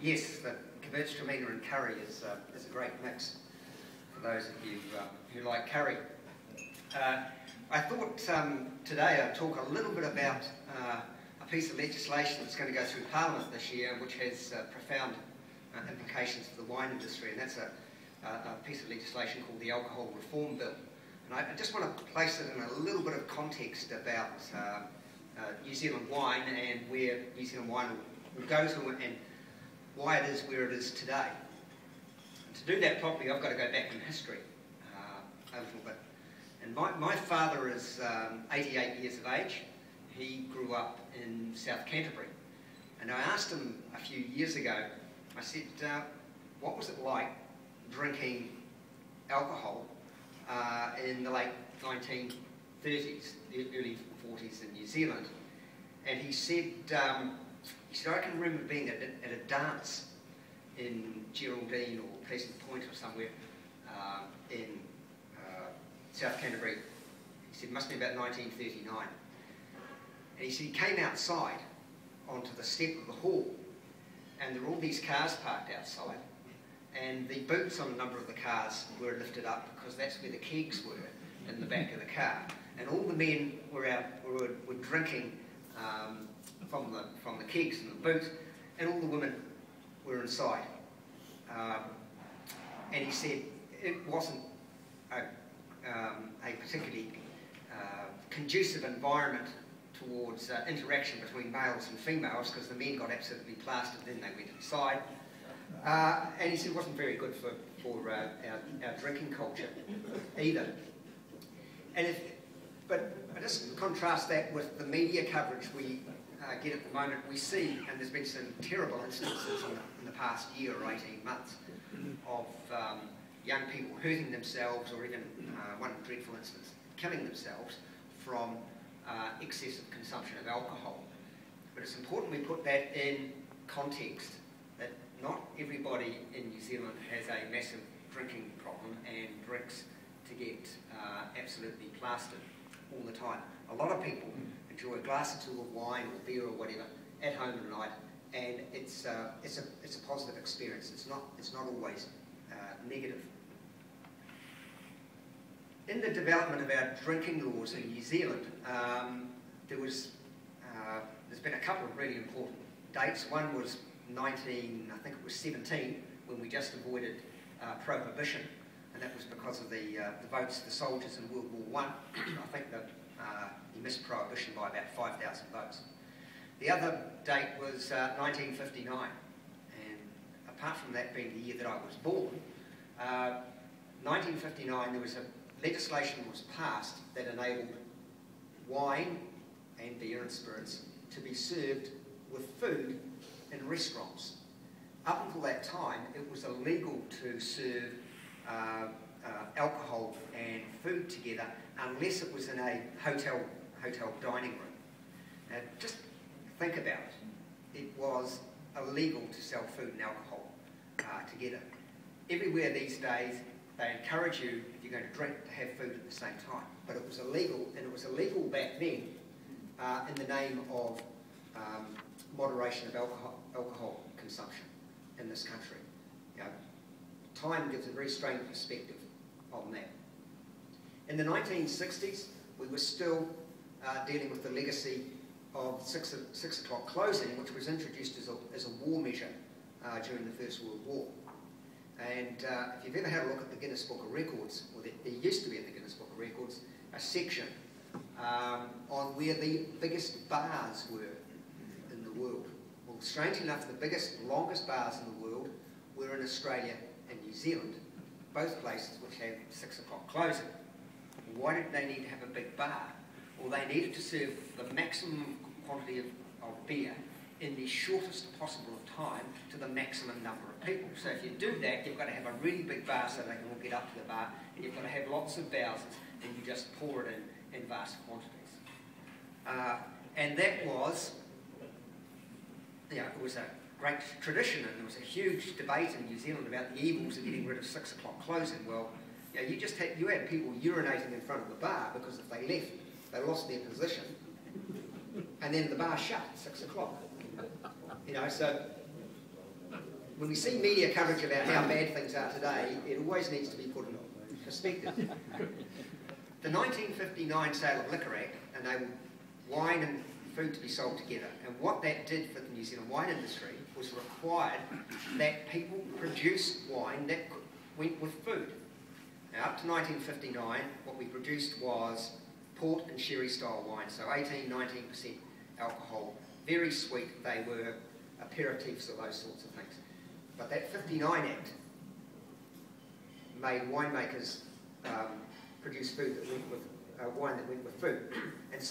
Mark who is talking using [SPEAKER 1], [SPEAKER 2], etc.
[SPEAKER 1] Yes, the Gewürztraminer and curry is a great mix for those of you who like curry. I thought today I'd talk a little bit about a piece of legislation that's going to go through Parliament this year, which has profound implications for the wine industry, and that's a piece of legislation called the Alcohol Reform Bill. And I just want to place it in a little bit of context about New Zealand wine and where New Zealand wine will go to and why it is where it is today. And to do that properly, I've got to go back in history a little bit. And my father is 88 years of age. He grew up in South Canterbury. And I asked him a few years ago, I said, what was it like drinking alcohol in the late 1930s, the early 40s in New Zealand? And he said, I can remember being at a dance in Geraldine or Pleasant Point or somewhere in South Canterbury. He said it must be about 1939. And he said he came outside onto the step of the hall, and there were all these cars parked outside, and the boots on a number of the cars were lifted up because that's where the kegs were, in the back of the car. And all the men were drinking from the kegs and the boots, and all the women were inside. And he said it wasn't a particularly conducive environment towards interaction between males and females, because the men got absolutely plastered, then they went inside. And he said it wasn't very good for our drinking culture either. But I just contrast that with the media coverage we get at the moment. We see, and there's been some terrible instances in the past year or 18 months of young people hurting themselves, or even one dreadful instance, killing themselves from excessive consumption of alcohol. But it's important we put that in context, that not everybody in New Zealand has a massive drinking problem and drinks to get absolutely plastered all the time. A lot of people enjoy a glass or two of wine or beer or whatever at home at night, and it's a positive experience. It's not always negative. In the development of our drinking laws in New Zealand, there's been a couple of really important dates. One was 17, when we just avoided prohibition, and that was because of the votes of the soldiers in World War I. I think that he missed prohibition by about 5,000 votes. The other date was 1959, and apart from that being the year that I was born, 1959 there was legislation was passed that enabled wine and beer and spirits to be served with food in restaurants. Up until that time, it was illegal to serve alcohol and food together unless it was in a hotel dining room. Now, just think about it. It was illegal to sell food and alcohol together. Everywhere these days, they encourage you, if you're going to drink, to have food at the same time. But it was illegal, and it was illegal back then in the name of moderation of alcohol consumption in this country. Time gives a very strange perspective on that. In the 1960s, we were still dealing with the legacy of 6 o'clock closing, which was introduced as a war measure during the First World War. And if you've ever had a look at the Guinness Book of Records, or there used to be in the Guinness Book of Records, a section on where the biggest bars were in the world. Well, strangely enough, the biggest, longest bars in the world were in Australia and New Zealand, both places which have 6 o'clock closing. Why did they need to have a big bar? Well, they needed to serve the maximum quantity of beer in the shortest possible of time to the maximum number of people. So if you do that, you've got to have a really big bar so they can all get up to the bar, and you've got to have lots of bowsers, and you just pour it in vast quantities. And that was, it was a great tradition, and there was a huge debate in New Zealand about the evils of getting rid of 6 o'clock closing. Well, you had people urinating in front of the bar because if they left, they lost their position, and then the bar shut at 6 o'clock. So when we see media coverage about how bad things are today, it always needs to be put in perspective. The 1959 Sale of Liquor Act enabled wine and food to be sold together, and what that did for the New Zealand wine industry was required that people produce wine that went with food. Now, up to 1959, what we produced was port and sherry style wine, so 18–19% alcohol, very sweet. They were aperitifs or those sorts of things. But that 59 Act made winemakers produce food that went with wine that went with food. And